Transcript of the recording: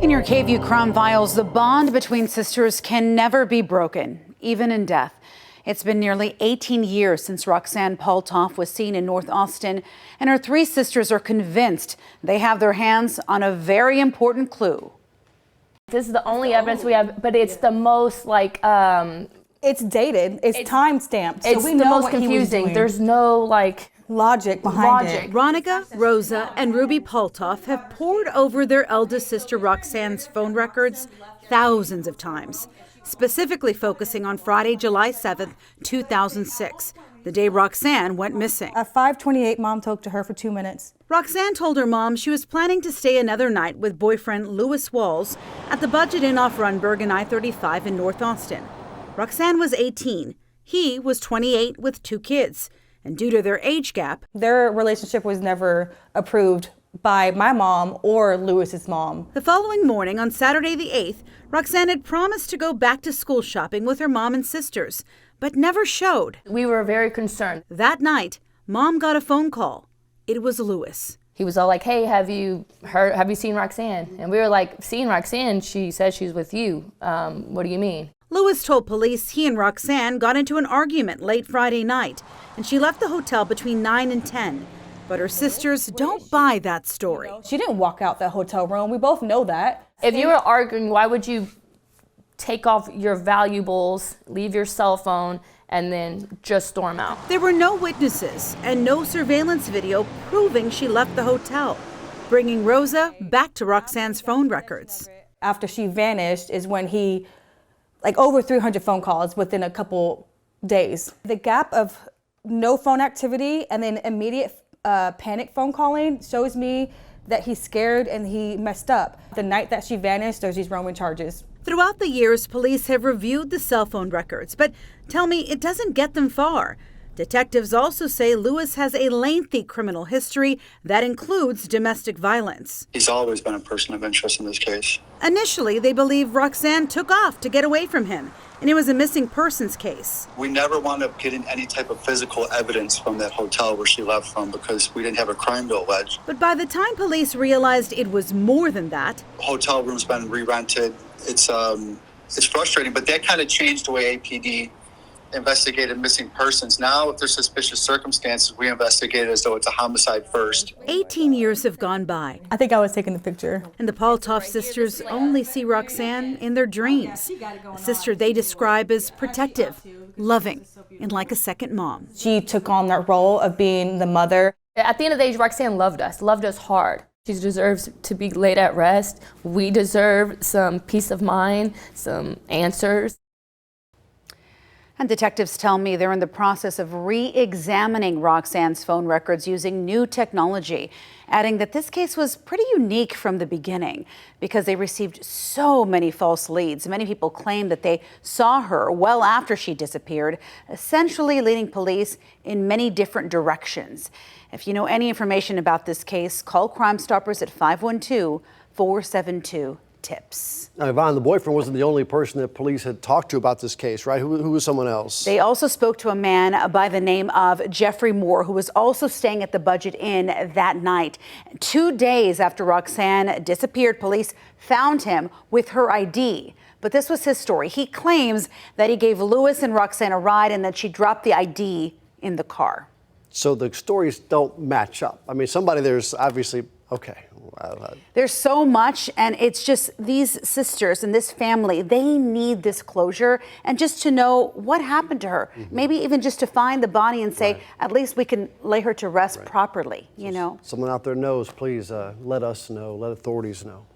In your KVUE crime files, the bond between sisters can never be broken, even in death. It's been nearly 18 years since Roxanne Paltauf was seen in North Austin, and her three sisters are convinced they have their hands on a very important clue. This is the only evidence we have, but it's the most it's dated. It's time stamped. It's so we the know most what he was confusing. doing. There's no logic behind it. Ronica, Rosa, and Ruby Paltauf have pored over their eldest sister Roxanne's phone records thousands of times, specifically focusing on Friday, July 7th, 2006, the day Roxanne went missing. At 5:28, Mom talked to her for 2 minutes. Roxanne told her mom she was planning to stay another night with boyfriend Lewis Walls at the Budget Inn off Runberg and I-35 in North Austin. Roxanne was 18. He was 28 with 2 kids. And due to their age gap, their relationship was never approved by my mom or Lewis's mom. The following morning, on Saturday the 8th, Roxanne had promised to go back to school shopping with her mom and sisters, but never showed. We were very concerned. That night, Mom got a phone call. It was Lewis. He was all like, "Hey, have you seen Roxanne?" And we were like, "Seen Roxanne? She says she's with you. What do you mean?" Lewis told police he and Roxanne got into an argument late Friday night, and she left the hotel between 9 and 10. But her sisters don't buy that story. She didn't walk out that hotel room. We both know that. If you were arguing, why would you take off your valuables, leave your cell phone, and then just storm out? There were no witnesses and no surveillance video proving she left the hotel, bringing Rosa back to Roxanne's phone records. After she vanished is when he, over 300 phone calls within a couple days. The gap of no phone activity and then immediate panic phone calling shows me that he's scared and he messed up. The night that she vanished, there's these Roman charges. Throughout the years, police have reviewed the cell phone records, but tell me, it doesn't get them far. Detectives also say Lewis has a lengthy criminal history that includes domestic violence. He's always been a person of interest in this case. Initially, they believe Roxanne took off to get away from him, and it was a missing persons case. We never wound up getting any type of physical evidence from that hotel where she left from because we didn't have a crime to allege. But by the time police realized it was more than that, hotel room's been re-rented. It's frustrating, but that kind of changed the way APD investigated missing persons. Now, if there's suspicious circumstances, we investigate it as though it's a homicide first. 18 years have gone by. I think I was taking the picture. And the Paltauf sisters only see Roxanne in their dreams. A sister they describe as protective, loving, and like a second mom. She took on that role of being the mother. At the end of the day, Roxanne loved us hard. She deserves to be laid at rest. We deserve some peace of mind, some answers. And detectives tell me they're in the process of re-examining Roxanne's phone records using new technology, adding that this case was pretty unique from the beginning because they received so many false leads. Many people claim that they saw her well after she disappeared, essentially leading police in many different directions. If you know any information about this case, call Crime Stoppers at 512-472-TIPS. Now, Yvonne, the boyfriend wasn't the only person that police had talked to about this case, right? Who was someone else? They also spoke to a man by the name of Jeffrey Moore, who was also staying at the Budget Inn that night. 2 days after Roxanne disappeared, police found him with her ID. But this was his story. He claims that he gave Lewis and Roxanne a ride and that she dropped the ID in the car. So the stories don't match up. I mean, somebody there's obviously, okay. There's so much, and it's just these sisters and this family, they need this closure and just to know what happened to her. Maybe even just to find the body and say, at least we can lay her to rest properly, you know. Someone out there knows, please let us know, let authorities know.